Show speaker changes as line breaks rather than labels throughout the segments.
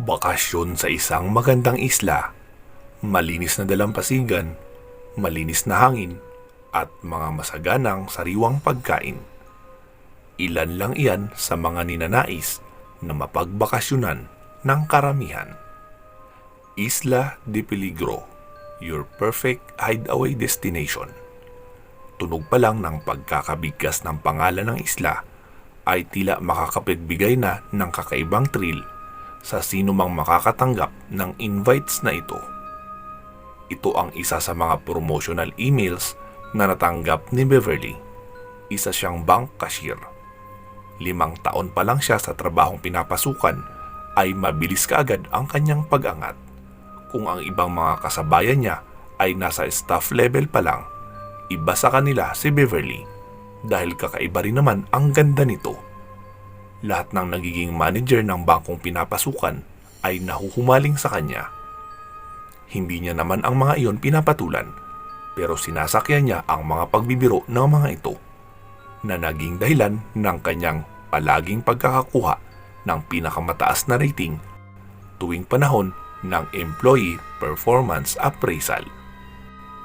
Bakasyon sa isang magandang isla, malinis na dalampasigan, malinis na hangin, at mga masaganang sariwang pagkain. Ilan lang iyan sa mga ninanais na mapagbakasyonan ng karamihan. Isla de Peligro, your perfect hideaway destination. Tunog pa lang ng pagkakabigkas ng pangalan ng isla ay tila makakapagbigay na ng kakaibang thrill sa sino mang makakatanggap ng invites na ito. Ito ang isa sa mga promotional emails na natanggap ni Beverly. Isa siyang bank cashier. 5 taon pa lang siya sa trabahong pinapasukan ay mabilis kaagad ang kanyang pag-angat. Kung ang ibang mga kasabayan niya ay nasa staff level pa lang, iba sa kanila si Beverly dahil kakaiba rin naman ang ganda nito. Lahat ng nagiging manager ng bangkong pinapasukan ay nahuhumaling sa kanya. Hindi niya naman ang mga iyon pinapatulan, pero sinasakyan niya ang mga pagbibiro ng mga ito na naging dahilan ng kanyang palaging pagkakakuha ng pinakamataas na rating tuwing panahon ng Employee Performance Appraisal.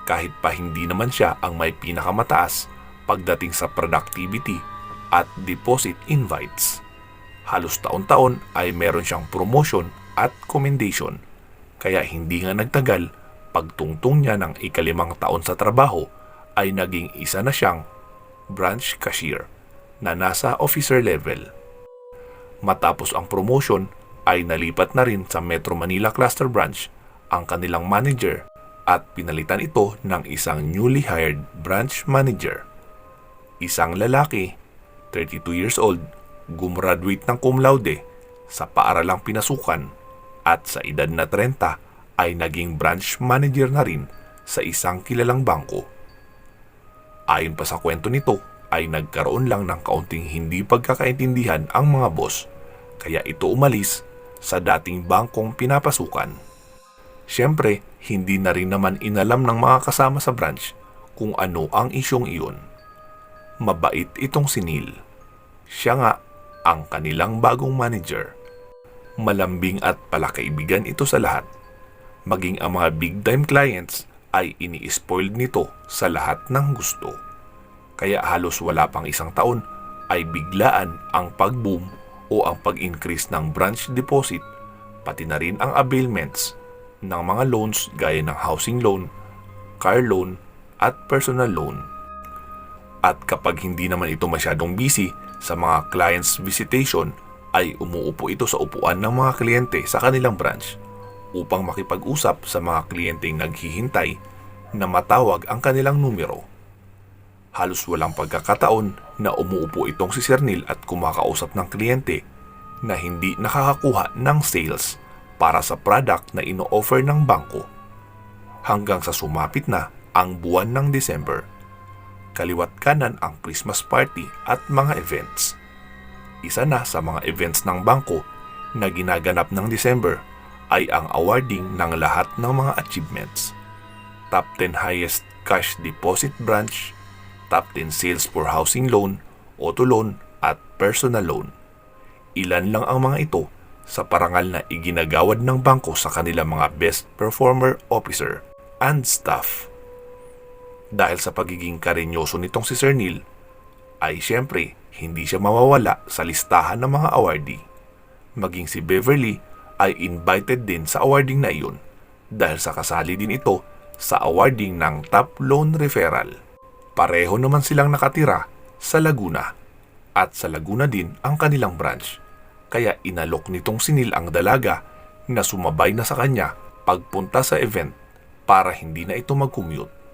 Kahit pa hindi naman siya ang may pinakamataas pagdating sa productivity at deposit invites. Halos taon-taon ay meron siyang promotion at commendation, kaya hindi nga nagtagal pagtungtong niya ng 5 taon sa trabaho ay naging isa na siyang branch cashier na nasa officer level. Matapos ang promotion ay nalipat na rin sa Metro Manila Cluster Branch ang kanilang manager at pinalitan ito ng isang newly hired branch manager. Isang lalaki, 32 years old, gumraduate ng cum laude sa paaralang pinasukan at sa edad na 30 ay naging branch manager na rin sa isang kilalang bangko. Ayon pa sa kwento nito ay nagkaroon lang ng kaunting hindi pagkakaintindihan ang mga boss, kaya ito umalis sa dating bangkong pinapasukan. Siyempre, hindi na rin naman inalam ng mga kasama sa branch kung ano ang isyong iyon. Mabait itong si Neil. Siya nga ang kanilang bagong manager. Malambing at palakaibigan ito sa lahat. Maging ang mga big-time clients ay ini-spoiled nito sa lahat ng gusto. Kaya halos wala pang 1 taon ay biglaan ang pag-boom o ang pag-increase ng branch deposit, pati na rin ang availments ng mga loans gaya ng housing loan, car loan at personal loan. At kapag hindi naman ito masyadong busy sa mga clients visitation, ay umuupo ito sa upuan ng mga kliyente sa kanilang branch upang makipag-usap sa mga kliyenteng naghihintay na matawag ang kanilang numero. Halos walang pagkakataon na umuupo itong si Sir Neil at kumakausap ng kliyente na hindi nakakakuha ng sales para sa product na ino-offer ng bangko. Hanggang sa sumapit na ang buwan ng December. Kaliwat kanan ang Christmas party at mga events. Isa na sa mga events ng bangko na ginaganap ng December ay ang awarding ng lahat ng mga achievements. Top 10 highest cash deposit branch, top 10 sales for housing loan, auto loan at personal loan. Ilan lang ang mga ito sa parangal na iginagawad ng bangko sa kanilang mga best performer officer and staff. Dahil sa pagiging karinyoso nitong si Sir Neil, ay siyempre hindi siya mawawala sa listahan ng mga awardee. Maging si Beverly ay invited din sa awarding na iyon dahil sa kasali din ito sa awarding ng top loan referral. Pareho naman silang nakatira sa Laguna at sa Laguna din ang kanilang branch. Kaya inalok nitong si Neil ang dalaga na sumabay na sa kanya pagpunta sa event para hindi na ito mag-commute.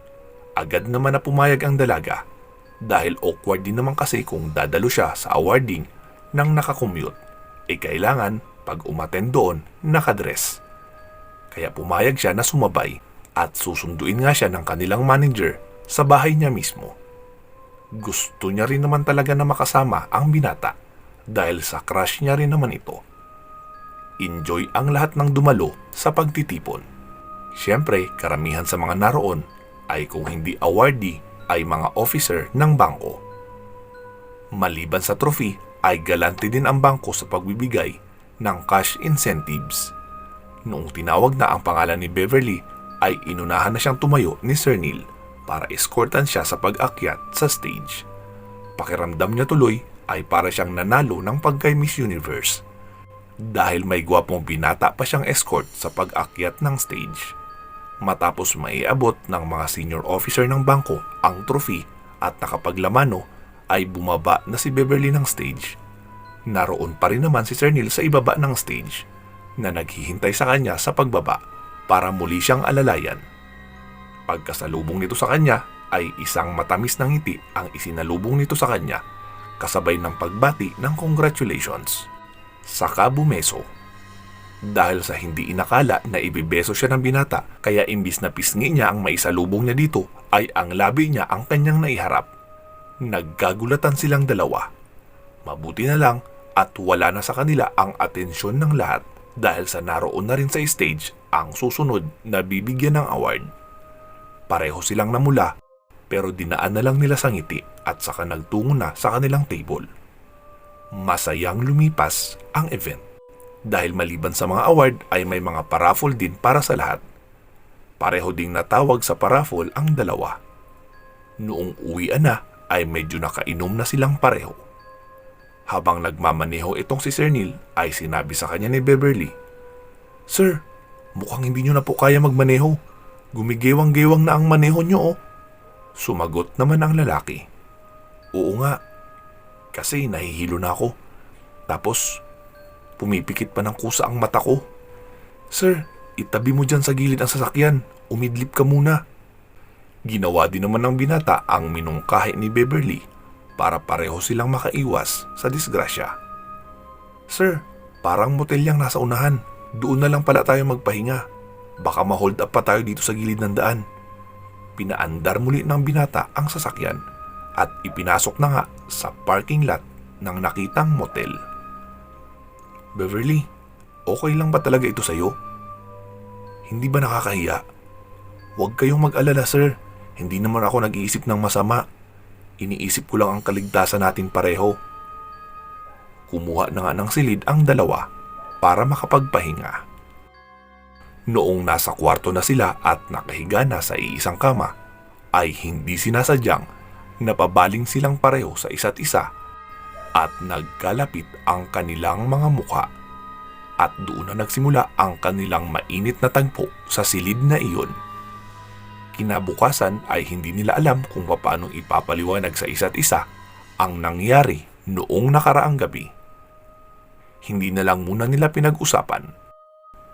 Agad naman na pumayag ang dalaga dahil awkward din naman kasi kung dadalo siya sa awarding nang nakakommute. Kailangan pag umattend doon nakadress. Kaya pumayag siya na sumabay at susunduin nga siya ng kanilang manager sa bahay niya mismo. Gusto niya rin naman talaga na makasama ang binata dahil sa crush niya rin naman ito. Enjoy ang lahat ng dumalo sa pagtitipon. Siyempre, karamihan sa mga naroon ay kung hindi awardee ay mga officer ng bangko. Maliban sa trophy ay galante din ang bangko sa pagbibigay ng cash incentives. Noong tinawag na ang pangalan ni Beverly, ay inunahan na siyang tumayo ni Sir Neil para escortan siya sa pag-akyat sa stage. Pakiramdam niya tuloy ay para siyang nanalo ng pagkay Miss Universe dahil may gwapong binata pa siyang escort sa pag-akyat ng stage. Matapos maiabot ng mga senior officer ng bangko ang trophy at nakapaglamano, ay bumaba na si Beverly ng stage. Naroon pa rin naman si Sir Neil sa ibaba ng stage na naghihintay sa kanya sa pagbaba para muli siyang alalayan. Pagkasalubong nito sa kanya ay isang matamis na ngiti ang isinalubong nito sa kanya kasabay ng pagbati ng congratulations. Saka bumeso. Dahil sa hindi inakala na ibibeso siya ng binata, kaya imbis na pisngi niya ang maisalubong niya dito ay ang labi niya ang kanyang naiharap. Nagkagulatan silang dalawa. Mabuti na lang at wala na sa kanila ang atensyon ng lahat dahil sa naroon na rin sa stage ang susunod na bibigyan ng award. Pareho silang namula pero dinaan na lang nila sa ngiti at saka nagtungo na sa kanilang table. Masayang lumipas ang event dahil maliban sa mga award ay may mga paraffle din para sa lahat. Pareho ding natawag sa paraffle ang dalawa. Noong uwian na ay medyo nakainom na silang pareho. Habang nagmamaneho itong si Sir Neil ay sinabi sa kanya ni Beverly, "Sir, mukhang hindi nyo na po kaya magmaneho. Gumigewang-gewang na ang maneho nyo oh." Sumagot naman ang lalaki, "Oo nga, kasi nahihilo na ako. Tapos, pumipikit pa ng kusa ang mata ko. Sir, itabi mo dyan sa gilid ang sasakyan. Umidlip ka muna." Ginawa din naman ng binata ang minungkahi ni Beverly para pareho silang makaiwas sa disgrasya. "Sir, parang motel yang nasa unahan. Doon na lang pala tayo magpahinga. Baka ma-hold up pa tayo dito sa gilid ng daan." Pinaandar muli ng binata ang sasakyan at ipinasok na nga sa parking lot ng nakitang motel. "Beverly, okay lang ba talaga ito sa'yo? Hindi ba nakakahiya? Huwag kayong mag-alala, sir. Hindi naman ako nag-iisip ng masama. Iniisip ko lang ang kaligtasan natin pareho." Kumuha na nga ng silid ang dalawa para makapagpahinga. Noong nasa kwarto na sila at nakahiga na sa iisang kama, ay hindi sinasadyang napabaling silang pareho sa isa't isa at nagkalapit ang kanilang mga mukha. At doon na nagsimula ang kanilang mainit na tagpo sa silid na iyon. Kinabukasan ay hindi nila alam kung paano ipapaliwanag sa isa't isa ang nangyari noong nakaraang gabi. Hindi na lang muna nila pinag-usapan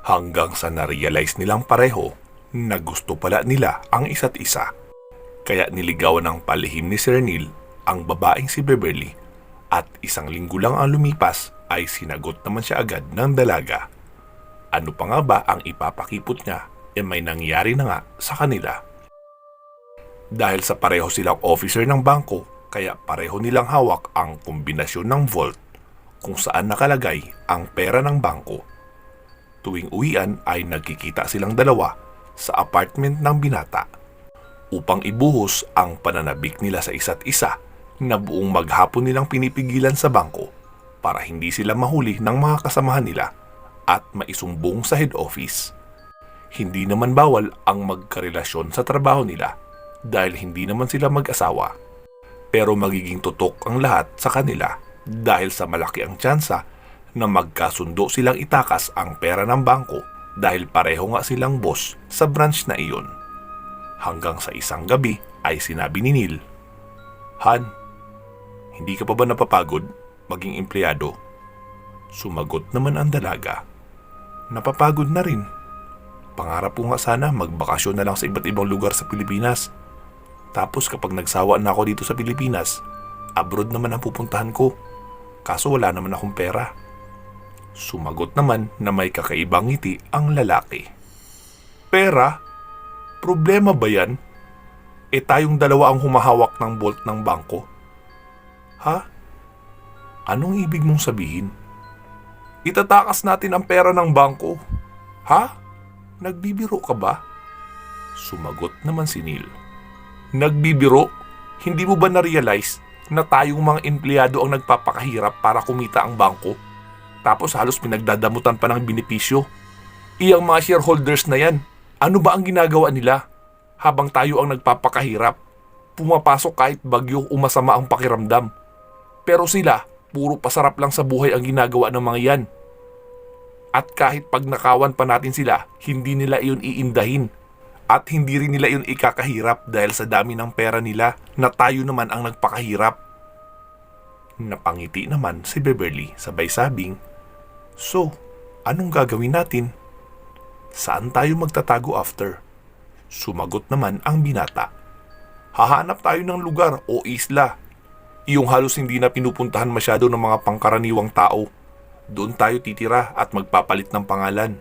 hanggang sa na-realize nilang pareho na gusto pala nila ang isa't isa. Kaya niligawan ng palihim ni Sir Neil ang babaeng si Beverly at isang linggo lang ang lumipas ay sinagot naman siya agad ng dalaga. Ano pa nga ba ang ipapakipot niya may nangyari na nga sa kanila. Dahil sa pareho silang officer ng bangko, kaya pareho nilang hawak ang kombinasyon ng vault kung saan nakalagay ang pera ng bangko. Tuwing uwian ay nagkikita silang dalawa sa apartment ng binata upang ibuhos ang pananabik nila sa isa't isa na buong maghapon nilang pinipigilan sa bangko para hindi sila mahuli ng mga kasamahan nila at maisumbong sa head office. Hindi naman bawal ang magkarelasyon sa trabaho nila dahil hindi naman sila mag-asawa. Pero magiging tutok ang lahat sa kanila dahil sa malaki ang tsansa na magkasundo silang itakas ang pera ng bangko dahil pareho nga silang boss sa branch na iyon. Hanggang sa isang gabi ay sinabi ni Neil, "Han, hindi ka pa ba napapagod maging empleyado?" Sumagot naman ang dalaga, "Napapagod na rin. Pangarap ko nga sana magbakasyon na lang sa iba't ibang lugar sa Pilipinas. Tapos kapag nagsawa na ako dito sa Pilipinas, abroad naman ang pupuntahan ko. Kaso wala naman akong pera." Sumagot naman na may kakaibang ngiti ang lalaki, "Pera? Problema ba yan? Tayong dalawa ang humahawak ng vault ng bangko." "Ha? Anong ibig mong sabihin? Itatakas natin ang pera ng bangko. Ha? Nagbibiro ka ba?" Sumagot naman si Neil, "Nagbibiro? Hindi mo ba na-realize na tayong mga empleyado ang nagpapakahirap para kumita ang bangko? Tapos halos pinagdadamutan pa ng benepisyo. Iyang mga shareholders na yan, ano ba ang ginagawa nila? Habang tayo ang nagpapakahirap, pumapasok kahit bagyo o masama ang pakiramdam. Pero sila, puro pasarap lang sa buhay ang ginagawa ng mga yan. At kahit pag nakawan pa natin sila, hindi nila iyon iindahin. At hindi rin nila iyon ikakahirap dahil sa dami ng pera nila na tayo naman ang nagpakahirap. Napangiti naman si Beverly sabay sabing, "So, anong gagawin natin? Saan tayo magtatago after?" Sumagot naman ang binata, "Hahanap tayo ng lugar o isla. Iyong halos hindi na pinupuntahan masyado ng mga pangkaraniwang tao. Doon tayo titira at magpapalit ng pangalan."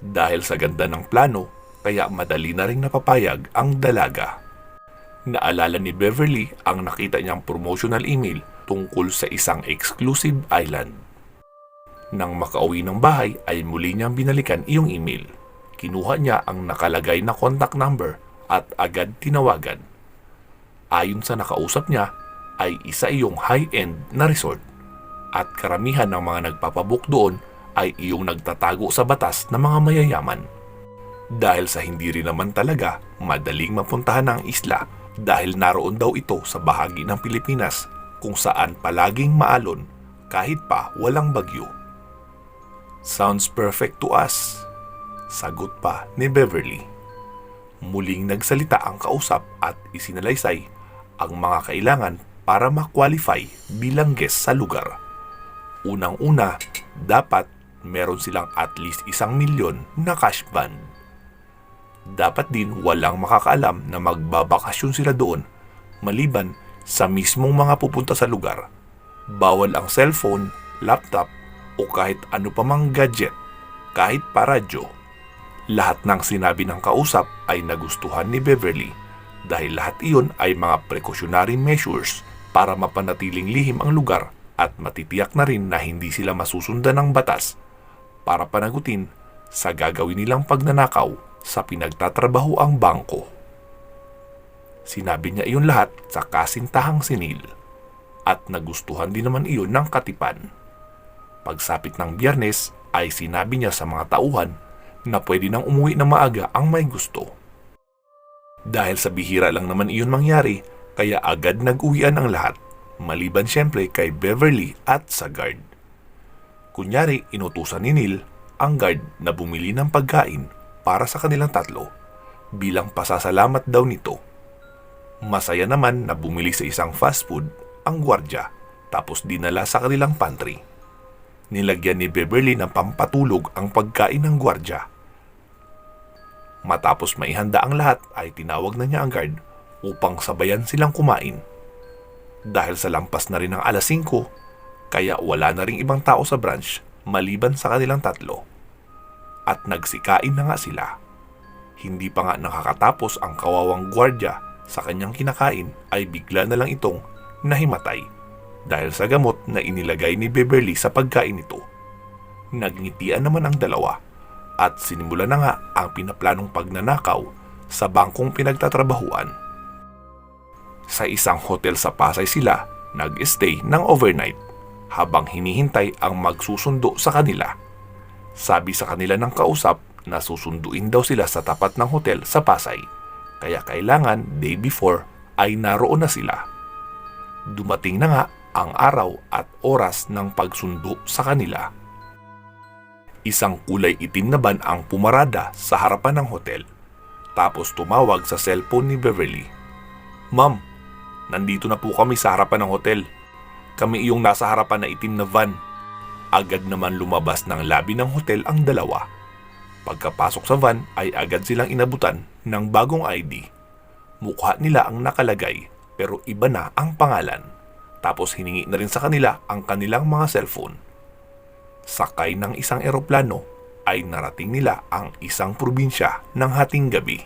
Dahil sa ganda ng plano, kaya madali na ring napapayag ang dalaga. Naalala ni Beverly ang nakita niyang promotional email tungkol sa isang exclusive island. Nang makauwi ng bahay ay muli niyang binalikan iyong email. Kinuha niya ang nakalagay na contact number at agad tinawagan. Ayon sa nakausap niya ay isa iyong high-end na resort at karamihan ng mga nagpapabook doon ay iyong nagtatago sa batas ng mga mayayaman. Dahil sa hindi rin naman talaga madaling mapuntahan ang isla dahil naroon daw ito sa bahagi ng Pilipinas kung saan palaging maalon kahit pa walang bagyo. "Sounds perfect to us," sagot pa ni Beverly. Muling nagsalita ang kausap at isinalaysay ang mga kailangan para ma-qualify bilang guest sa lugar. Unang-una, dapat meron silang at least 1,000,000 na cash bond. Dapat din walang makakaalam na magbabakasyon sila doon maliban sa mismong mga pupunta sa lugar. Bawal ang cellphone, laptop o kahit ano pa mang gadget, kahit pa radyo. Lahat ng sinabi ng kausap ay nagustuhan ni Beverly dahil lahat iyon ay mga precautionary measures para mapanatiling lihim ang lugar at matitiyak na rin na hindi sila masusundan ng batas para panagutin sa gagawin nilang pagnanakaw sa pinagtatrabaho ang bangko. Sinabi niya iyon lahat sa kasintahang sinil at nagustuhan din naman iyon ng katipan. Pagsapit ng Biyernes ay sinabi niya sa mga tauhan na pwede nang umuwi na maaga ang may gusto. Dahil sa bihira lang naman iyon mangyari, kaya agad nag-uwian ang lahat, maliban siyempre kay Beverly at sa guard. Kunyari, inutusan ni Neil ang guard na bumili ng pagkain para sa kanilang tatlo bilang pasasalamat daw nito. Masaya naman na bumili sa isang fast food ang gwardya tapos dinala sa kanilang pantry. Nilagyan ni Beverly ng pampatulog ang pagkain ng gwardya. Matapos maihanda ang lahat ay tinawag na niya ang guard upang sabayan silang kumain. Dahil sa lampas na rin ng alas 5, kaya wala na ring ibang tao sa branch maliban sa kanilang tatlo. At nagsikain na nga sila. Hindi pa nga nakakatapos ang kawawang gwardya sa kanyang kinakain ay bigla na lang itong nahimatay dahil sa gamot na inilagay ni Beverly sa pagkain nito. Nagngitian naman ang dalawa at sinimula na nga ang pinaplanong pagnanakaw sa bangkong pinagtatrabahuan. Sa isang hotel sa Pasay sila nag-stay ng overnight habang hinihintay ang magsusundo sa kanila. Sabi sa kanila ng kausap na susunduin daw sila sa tapat ng hotel sa Pasay, kaya kailangan day before ay naroon na sila. Dumating na nga ang araw at oras ng pagsundo sa kanila. Isang kulay itim na van ang pumarada sa harapan ng hotel. Tapos tumawag sa cellphone ni Beverly. "Ma'am, nandito na po kami sa harapan ng hotel. Kami iyong nasa harapan na itim na van." Agad naman lumabas ng lobby ng hotel ang dalawa. Pagkapasok sa van ay agad silang inabutan ng bagong ID. Mukha nila ang nakalagay pero iba na ang pangalan. Tapos hiningi na rin sa kanila ang kanilang mga cellphone. Sakay ng isang eroplano ay narating nila ang isang probinsya ng hating gabi.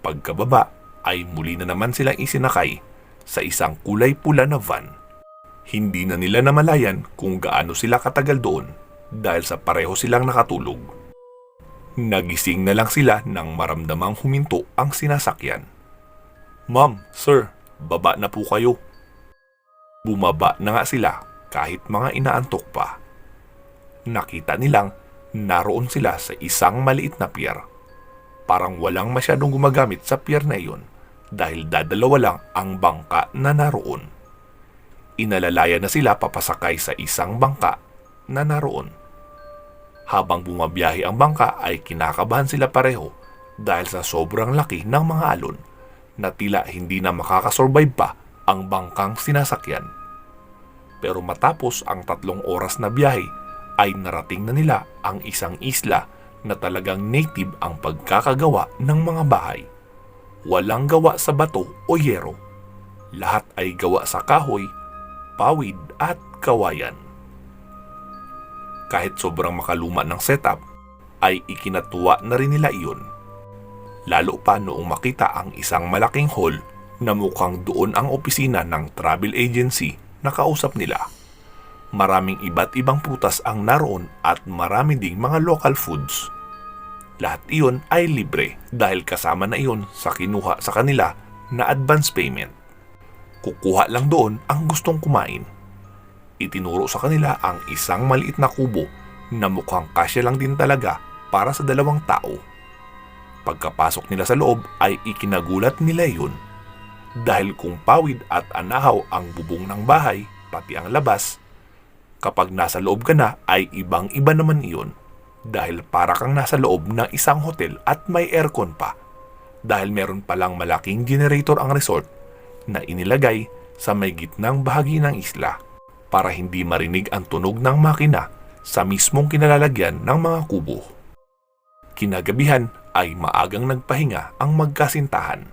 Pagkababa ay muli na naman silang isinakay sa isang kulay pula na van. Hindi na nila namalayan kung gaano sila katagal doon dahil sa pareho silang nakatulog. Nagising na lang sila nang maramdamang huminto ang sinasakyan. "Ma'am, sir, baba na po kayo." Bumaba na nga sila kahit mga inaantok pa. Nakita nilang Naroon sila sa isang maliit na pier. Parang walang masyadong gumagamit sa pier na iyon dahil dadalawa lang ang bangka na naroon. Inalalaya na sila papasakay sa isang bangka na naroon. Habang bumabiyahe ang bangka ay kinakabahan sila pareho dahil sa sobrang laki ng mga alon na tila hindi na makakasurvive pa ang bangkang sinasakyan. Pero matapos ang 3 oras na biyahe ay narating na nila ang isang isla na talagang native ang pagkakagawa ng mga bahay. Walang gawa sa bato o yero. Lahat ay gawa sa kahoy, pawid at kawayan. Kahit sobrang makaluma ng setup, ay ikinatuwa na rin nila iyon. Lalo pa noong makita ang isang malaking hall na mukhang doon ang opisina ng travel agency na kausap nila. Maraming iba't ibang prutas ang naroon at marami ding mga local foods. Lahat iyon ay libre dahil kasama na iyon sa kinuha sa kanila na advance payment. Kukuha lang doon ang gustong kumain. Itinuro sa kanila ang isang maliit na kubo na mukhang kasya lang din talaga para sa 2 tao. Pagkapasok nila sa loob ay ikinagulat nila iyon dahil kung pawid at anahaw ang bubong ng bahay pati ang labas, kapag nasa loob ka na ay ibang-iba naman iyon dahil para kang nasa loob ng isang hotel at may aircon pa dahil meron palang malaking generator ang resort na inilagay sa may gitnang bahagi ng isla para hindi marinig ang tunog ng makina sa mismong kinalalagyan ng mga kubo. Kinagabihan ay maagang nagpahinga ang magkasintahan.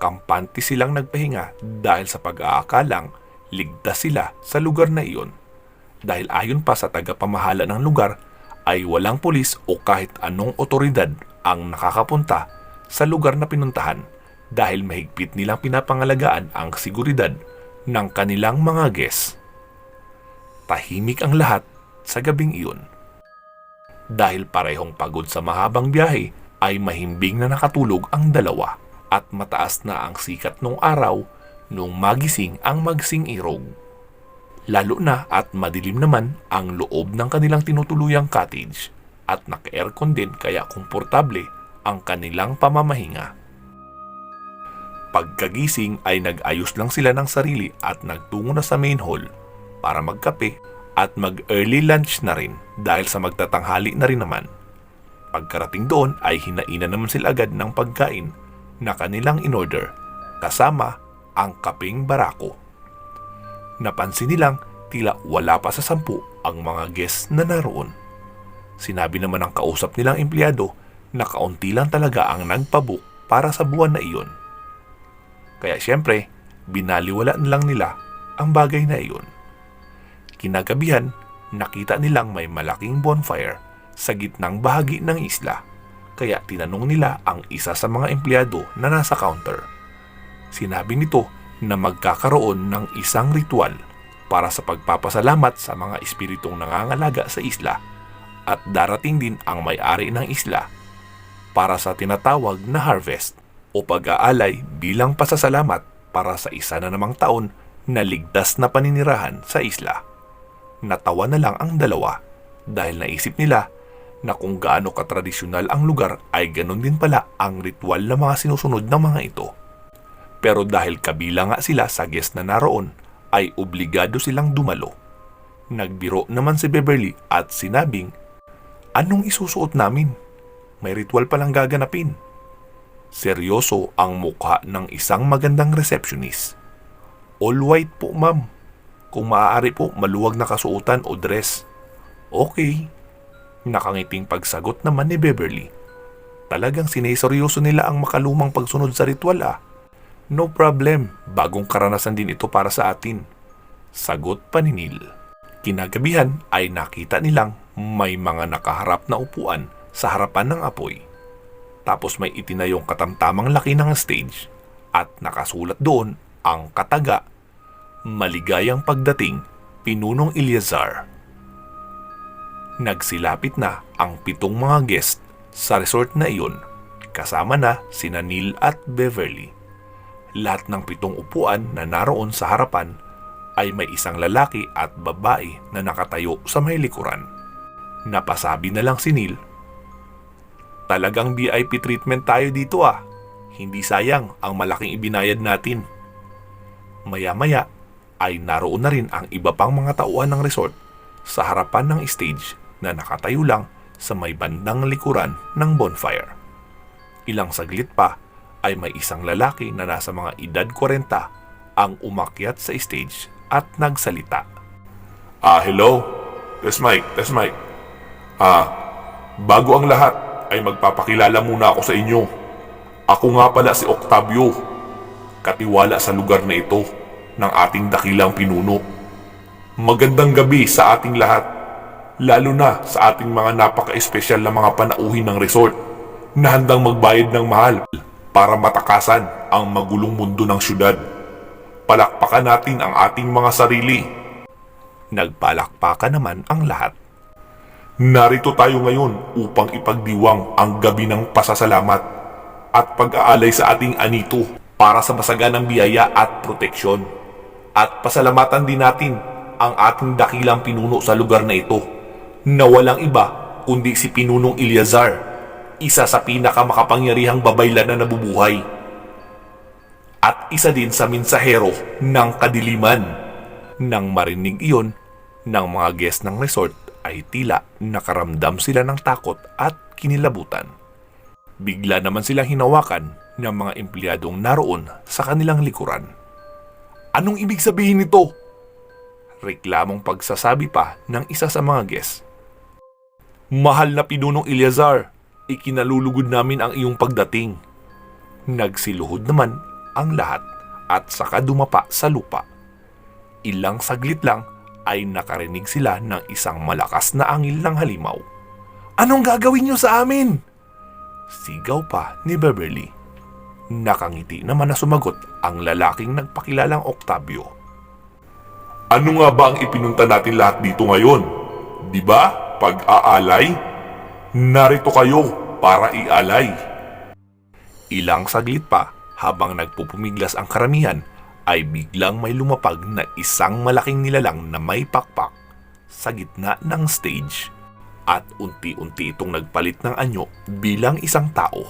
Kampante silang nagpahinga dahil sa pag-aakalang ligtas sila sa lugar na iyon. Dahil ayon pa sa tagapamahala ng lugar ay walang pulis o kahit anong otoridad ang nakakapunta sa lugar na pinuntahan dahil mahigpit nilang pinapangalagaan ang seguridad ng kanilang mga guests. Tahimik ang lahat sa gabing iyon. Dahil parehong pagod sa mahabang biyahe ay mahimbing na nakatulog ang dalawa at mataas na ang sikat nung araw nung magising ang magsing irog. Lalo na at madilim naman ang loob ng kanilang tinutuluyang cottage at naka-aircon din kaya komportable ang kanilang pamamahinga. Pagkagising ay nag-ayos lang sila ng sarili at nagtungo na sa main hall para magkape at mag-early lunch na rin dahil sa magtatanghali na rin naman. Pagkarating doon ay hinainan naman sila agad ng pagkain na kanilang in-order kasama ang kapeng barako. Napansin nilang tila wala pa sa 10 ang mga guests na naroon. Sinabi naman ng kausap nilang empleyado na kaunti lang talaga ang nagpabook para sa buwan na iyon. Kaya siyempre, binaliwala na lang nila ang bagay na iyon. Kinagabihan, nakita nilang may malaking bonfire sa gitnang bahagi ng isla. Kaya tinanong nila ang isa sa mga empleyado na nasa counter. Sinabi nito na magkakaroon ng isang ritual para sa pagpapasalamat sa mga espiritong nangangalaga sa isla at darating din ang may-ari ng isla para sa tinatawag na harvest o pag-aalay bilang pasasalamat para sa isa na namang taon na ligtas na paninirahan sa isla. Natawa na lang ang dalawa dahil naisip nila na kung gaano katradisyonal ang lugar ay ganun din pala ang ritual na mga sinusunod ng mga ito. Pero dahil kabilang nga sila sa guest na naroon, ay obligado silang dumalo. Nagbiro naman si Beverly at sinabing, "Anong isusuot namin? May ritual palang gaganapin." Seryoso ang mukha ng isang magandang receptionist. "All white po, ma'am. Kung maaari po, maluwag na kasuotan o dress." "Okay." Nakangiting pagsagot naman ni Beverly. Talagang sineseryoso nila ang makalumang pagsunod sa ritual ah. "No problem, bagong karanasan din ito para sa atin," sagot pa ni Neil. Kinagabihan ay nakita nilang may mga nakaharap na upuan sa harapan ng apoy. Tapos may itinayong katamtamang laki ng stage at nakasulat doon ang kataga, "Maligayang pagdating, Pinunong Eleazar." Nagsilapit na ang 7 mga guest sa resort na iyon, kasama na sina Neil at Beverly. Lahat ng 7 upuan na naroon sa harapan ay may isang lalaki at babae na nakatayo sa may likuran. Napasabi na lang si Neil, "Talagang VIP treatment tayo dito ah. Hindi sayang ang malaking ibinayad natin." Maya-maya ay naroon na rin ang iba pang mga tauhan ng resort sa harapan ng stage na nakatayo lang sa may bandang likuran ng bonfire. Ilang saglit pa ay may isang lalaki na nasa mga edad 40 ang umakyat sa stage at nagsalita. Hello? That's Mike. Bago ang lahat ay magpapakilala muna ako sa inyo. Ako nga pala si Octavio, katiwala sa lugar na ito ng ating dakilang pinuno. Magandang gabi sa ating lahat, lalo na sa ating mga napaka-espesyal na mga panauhin ng resort na handang magbayad ng mahal para matakasan ang magulong mundo ng syudad. Palakpakan natin ang ating mga sarili. Nagpalakpakan naman ang lahat. Narito tayo ngayon upang ipagdiwang ang gabi ng pasasalamat at pag-aalay sa ating anito para sa masaganang biyaya at proteksyon. At pasalamatan din natin ang ating dakilang pinuno sa lugar na ito na walang iba kundi si Pinunong Eleazar, isa sa pinakamakapangyarihang babaylan na nabubuhay at isa din sa mensahero ng kadiliman. Nang marinig iyon ng mga guest ng resort ay tila nakaramdam sila ng takot at kinilabutan. Bigla naman silang hinawakan ng mga empleyadong naroon sa kanilang likuran. Anong ibig sabihin nito? Reklamong pagsasabi pa ng isa sa mga guest. Mahal na Pinunong Eleazar, ikinalulugod namin ang iyong pagdating. Nagsiluhod naman ang lahat at saka dumapa sa lupa. Ilang saglit lang ay nakarinig sila ng isang malakas na angil ng halimaw. Anong gagawin niyo sa amin? Sigaw pa ni Beverly. Nakangiti naman na sumagot ang lalaking nagpakilalang Octavio. Ano nga ba ang ipinunta natin lahat dito ngayon? Di ba? Pag-aalay? Narito kayo para ialay. Ilang saglit pa habang nagpupumiglas ang karamihan ay biglang may lumapag na isang malaking nilalang na may pakpak sa gitna ng stage at unti-unti itong nagpalit ng anyo bilang isang tao.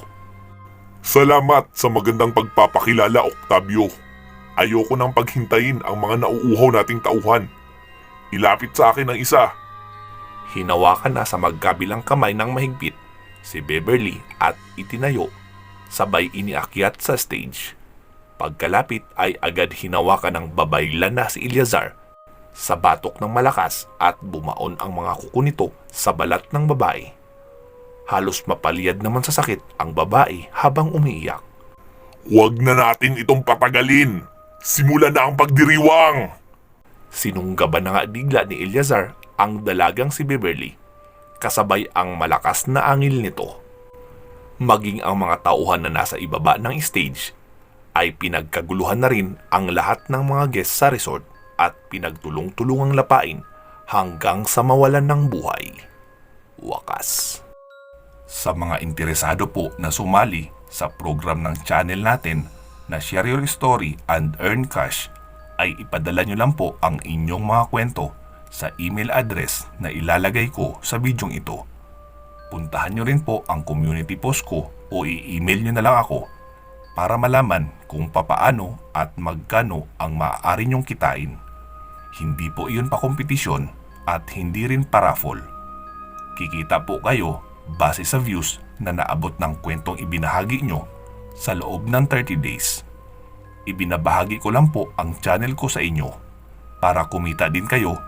Salamat sa magandang pagpapakilala, Octavio. Ayoko nang paghintayin ang mga nauuhaw nating tauhan. Ilapit sa akin ang isa. Hinawakan na sa magkabilang kamay ng mahigpit si Beverly at itinayo, sabay iniakyat sa stage. Pagkalapit ay agad hinawakan ng babaylan na si Eleazar sa batok ng malakas at bumaon ang mga kuko nito sa balat ng babae. Halos mapaliyad naman sa sakit ang babae habang umiiyak. Huwag na natin itong patagalin. Simula na ang pagdiriwang. Sinunggaban na nga bigla ni Eleazar ang dalagang si Beverly, kasabay ang malakas na angil nito. Maging ang mga tauhan na nasa ibaba ng stage ay pinagkaguluhan na rin ang lahat ng mga guests sa resort at pinagtulong-tulungang lapain hanggang sa mawalan ng buhay. Wakas. Sa mga interesado po na sumali sa program ng channel natin na Share Your Story and Earn Cash, ay ipadala nyo lang po ang inyong mga kwento sa email address na ilalagay ko sa bidyong ito. Puntahan nyo rin po ang community post ko o i-email nyo na lang ako para malaman kung papaano at magkano ang maaari nyong kitain. Hindi po iyon pa kompetisyon at hindi rin pa raffle. Kikita po kayo base sa views na naabot ng kwentong ibinahagi nyo sa loob ng 30 days. Ibinabahagi ko lang po ang channel ko sa inyo para kumita din kayo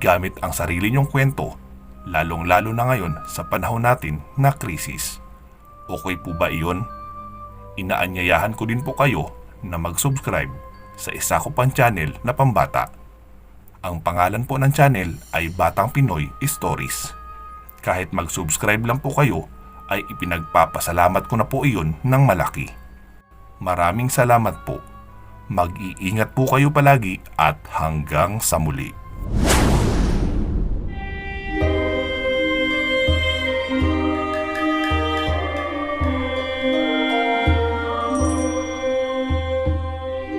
gamit ang sarili nyong kwento, lalong-lalo na ngayon sa panahon natin na krisis. Okay po ba iyon? Inaanyayahan ko din po kayo na mag-subscribe sa isa ko pang channel na pambata. Ang pangalan po ng channel ay Batang Pinoy Stories. Kahit mag-subscribe lang po kayo, ay ipinagpapasalamat ko na po iyon ng malaki. Maraming salamat po. Mag-iingat po kayo palagi at hanggang sa muli.